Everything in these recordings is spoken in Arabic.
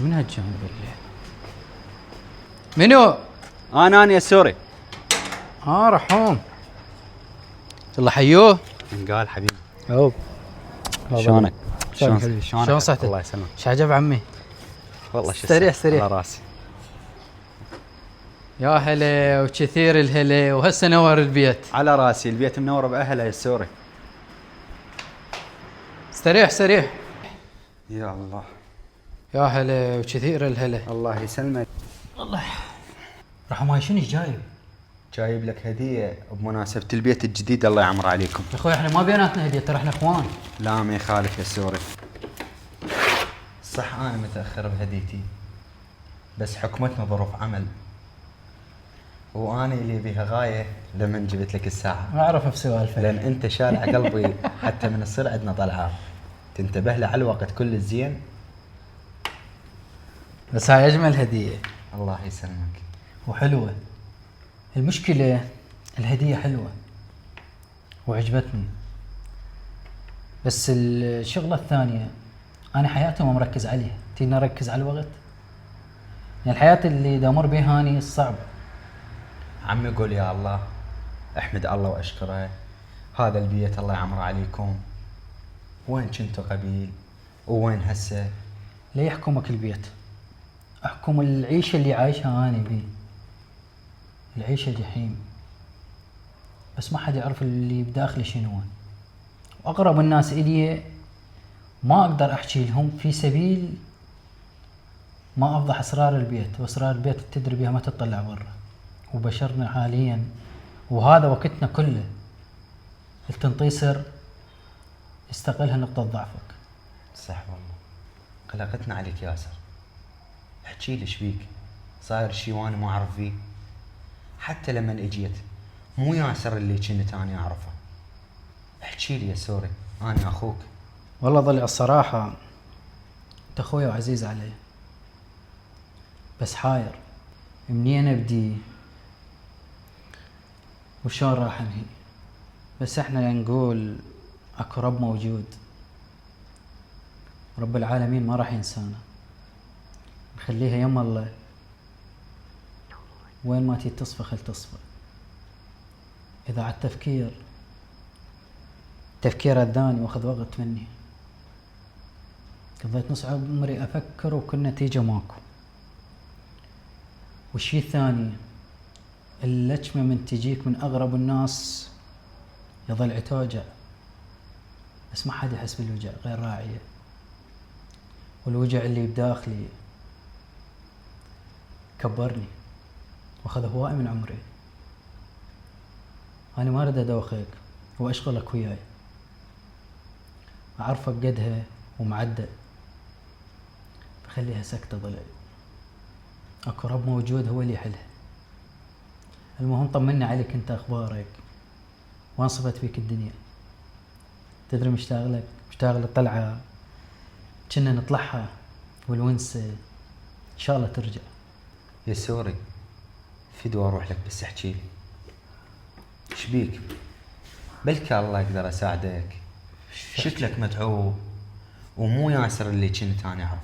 من هالجنب الليل؟ منو؟ انا السوري. رحوم. الله حيوه. قال حبيبي. اوه. شلونك؟ شلون صحتك؟ الله يسلمك. شعجب عمي؟ والله استريح على راسي. يا هلا وكثير الهلا، وهسه نور البيت. على راسي، البيت منور باهله يا السوري. استريح. يا الله. يا هلا وكثير الهلا. الله يسلمك. الله. رحم هاي شنو جايب؟ جايب لك هديه بمناسبه البيت الجديد، الله يعمر عليكم. يا اخوي احنا ما بيناتنا هديه، ترى احنا اخوان. لا ما يخالف يا السوري. صح انا متاخر بهديتي، بس حكمتنا ظروف عمل، وانا اللي بيها غايه لما جبت لك الساعه. ما اعرف بسوالفك، لان انت شارع قلبي حتى من تصير عندنا طلعه تنتبه له على الوقت كل الزين. بس هاي اجمل هديه. الله يسلمك. وحلوه. المشكله الهديه حلوه وعجبتني، بس الشغله الثانيه انا حياتي ما مركز عليها. تينا نركز على الوقت، يعني الحياه اللي دامر بيها اني صعب. عمي قول يا الله، احمد الله واشكره. هذا البيت الله يعمر عليكم. وين كنتوا قبيل ووين هسه؟ لا يحكمك البيت، احكم العيشه اللي عايشها اني بيه. العيشه جحيم، بس ما حد يعرف اللي بداخلي شنو. واقرب الناس الي ما اقدر احكي لهم في سبيل ما افضح اسرار البيت، واسرار البيت تدري بها ما تطلع برا. وبشرنا حاليا وهذا وقتنا كله، التنطيسر يستغلها نقطة ضعفك. صح والله، قلقتنا عليك ياسر. احكي لي شبيك؟ صاير شي وانا ما اعرف فيه؟ حتى لما اجيت مو ياسر اللي كنت انا اعرفه. احكي لي يا سوري، انا اخوك. والله ضلع الصراحة انت اخويا وعزيز علي، بس حاير منين ابدي وشون راح انهي. بس احنا نقول اكو رب موجود، رب العالمين ما راح ينسانا، نخليها يم الله. وين ما تي تصفى خل تصفى. اذا على التفكير اذاني واخذ وقت مني، قضيت نص عمري افكر وكل نتيجة ماكو. والشي الثاني، اللجمة من تجيك من اغرب الناس يظل عتوجع، بس ما حد يحس بالوجع غير راعية. والوجع اللي بداخلي كبرني واخذ هواء من عمري. انا ما اريد ادوخك واشغلك وياي، اعرفك قدها ومعدة، بخليها سكتة ضلع. اكو رب موجود هو اللي يحلها. المهم طمني عليك، انت اخبارك؟ وين صفت فيك الدنيا؟ تدري مشتاق الطلعة كنا نطلعها والونسة ان شاء الله ترجع. يا سوري فدوى اروح لك، بس احكي لي شبيك؟ بلكي الله يقدر اساعدك. شكلك متعوب ومو ياسر اللي كنت انا اعرفه.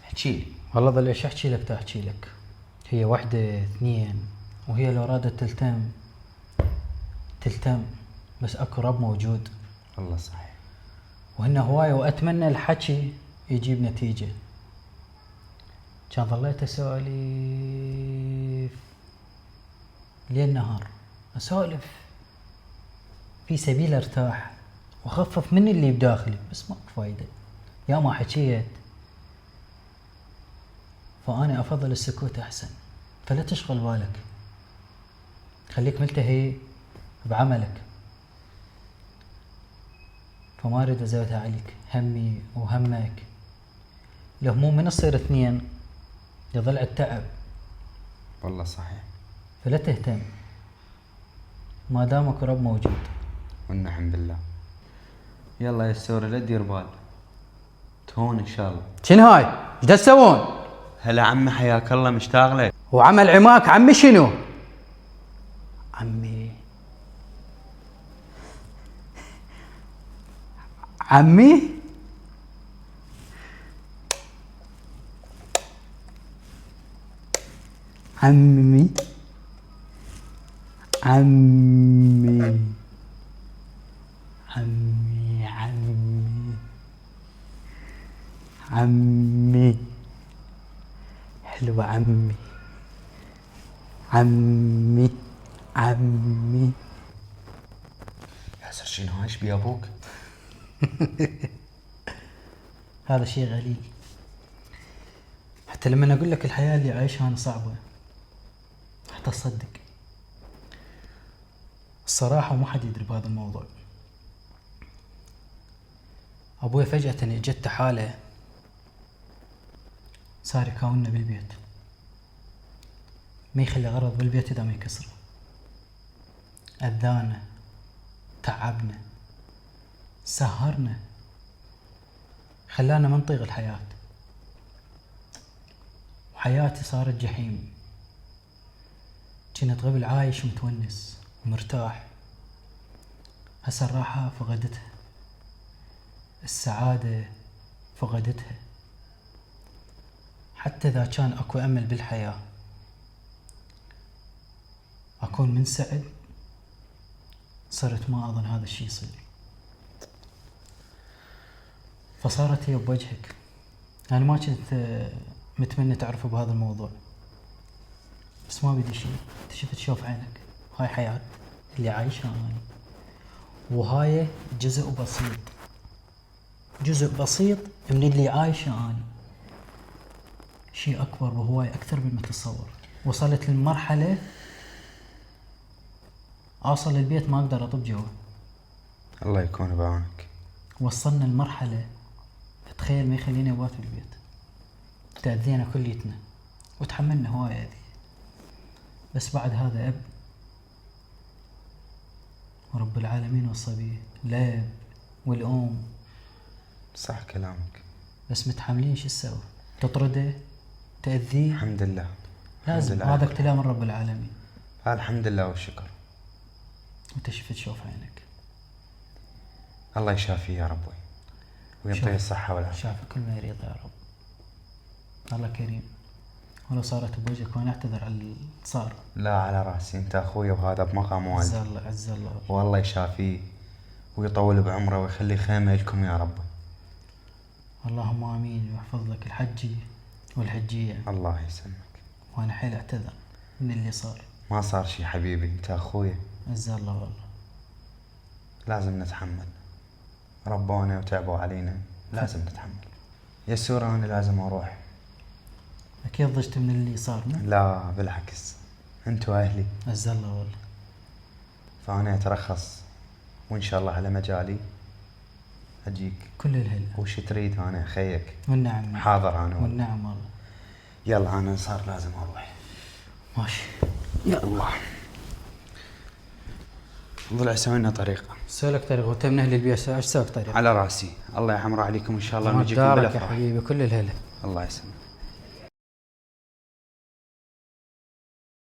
احكي لي. والله ظل ايش احكي لك؟ تحكي لك هي وحده اثنين، وهي لو رادت تلتم، بس اكو رب موجود. والله صحيح. وهن هوايه، واتمنى الحكي يجيب نتيجه. كان ظليت اسولف ليل نهار، اسولف في سبيل ارتاح واخفف من اللي بداخلي، بس ماكو فايده. يا ما حكيت، فانا افضل السكوت احسن. فلا تشغل بالك، خليك ملتهي بعملك. فما اريد ازودها عليك همي وهمك. الهموم من تصير اثنين يظل التعب. والله صحيح. فلا تهتم ما دامك رب موجود. والنعم بالله. يلا يا سوري لا تدير بال، تهون ان شاء الله. شنو هاي؟ ايش تسوون؟ هلا عمي حياك الله، مشتاق لك. وعمل عماك عمي شنو؟ عمي عمي عمي عمي عمي عمي حلوة عمي عمي عمي. ياسر شنو هاي؟ ايش بي ابوك؟ هذا شيء غليل. حتى لما اقول لك الحياة اللي عايشها انا صعبة حتى تصدق. الصراحة وما حد يدري بهذا الموضوع. ابوي فجأة اجته حالة صار يكاونا بالبيت، ما يخلي غرض بالبيت اذا ما يكسره. اذانا، تعبنا، سهرنا، خلانا ما نطيق الحياة، وحياتي صارت جحيم. كنت قبل عايش متونس ومرتاح، هسه الراحة فقدتها، السعادة فقدتها. حتى إذا كان أكو أمل بالحياة أكون منسعد، صرت ما أظن هذا الشيء يصير. فصارت هي بوجهك. أنا ما كنت متمنى تعرف بهذا الموضوع، بس ما بدي شيء. أنت شفت تشوف عينك، هاي حياة اللي عايشها أنا، وهاي جزء بسيط، جزء بسيط من اللي عايشه أنا. شيء أكبر وهواي أكثر مما تتصور. وصلت للمرحلة أوصل البيت ما أقدر أطب جوا. الله يكون بعونك. وصلنا لمرحلة تخيل ما يخليني أبات بالبيت. تأذينا كليتنا وتحملنا هواي أذية، بس بعد هذا أب ورب العالمين وصى بيه، الأب والأم صح كلامك، بس متحملين. شو تسوي؟ تطرده، تأذيه. الحمد لله. لازم، الحمد لله. هذا ابتلاء من رب العالمين. الحمد لله والشكر. وانت شفت تشوف عينك. الله يشافيه يا ربي ويعطيه الصحة والعافية. شافي كل ما يريد يا رب. الله كريم. ولو صارت بوجهك وانا اعتذر على اللي صار. لا على راسي، انت اخوي وهذا بمقام عز والدي. الله عز الله. والله يشافيه ويطول بعمره ويخلي خيمة لكم يا رب. اللهم امين. ويحفظ لك الحجي والحجية. الله يسلمك. وانا حيل اعتذر من اللي صار. ما صار شي حبيبي، انت اخوي. عز الله والله. لازم نتحمل، ربونا وتعبوا علينا، لازم نتحمل. يسور انا لازم اروح. اكيد ضجت من اللي صار. لا بالعكس، انتوا اهلي. عز الله والله. فانا اترخص وان شاء الله على مجالي اجيك. كل الهلا. وش تريد انا خيك؟ والنعم. حاضر انا والله. والنعم والله. يلا انا صار لازم اروح. ماشي. يا الله. ضلع سوينا طريقة. سوي لك طريقة وانت من اهل البيئة. ايش سوي طريقة؟ على راسي. الله يعمر عليكم ان شاء الله الله ونجيكم بلا يدارك يا فرح. حبيبي. كل الهلا. الله يسلمك.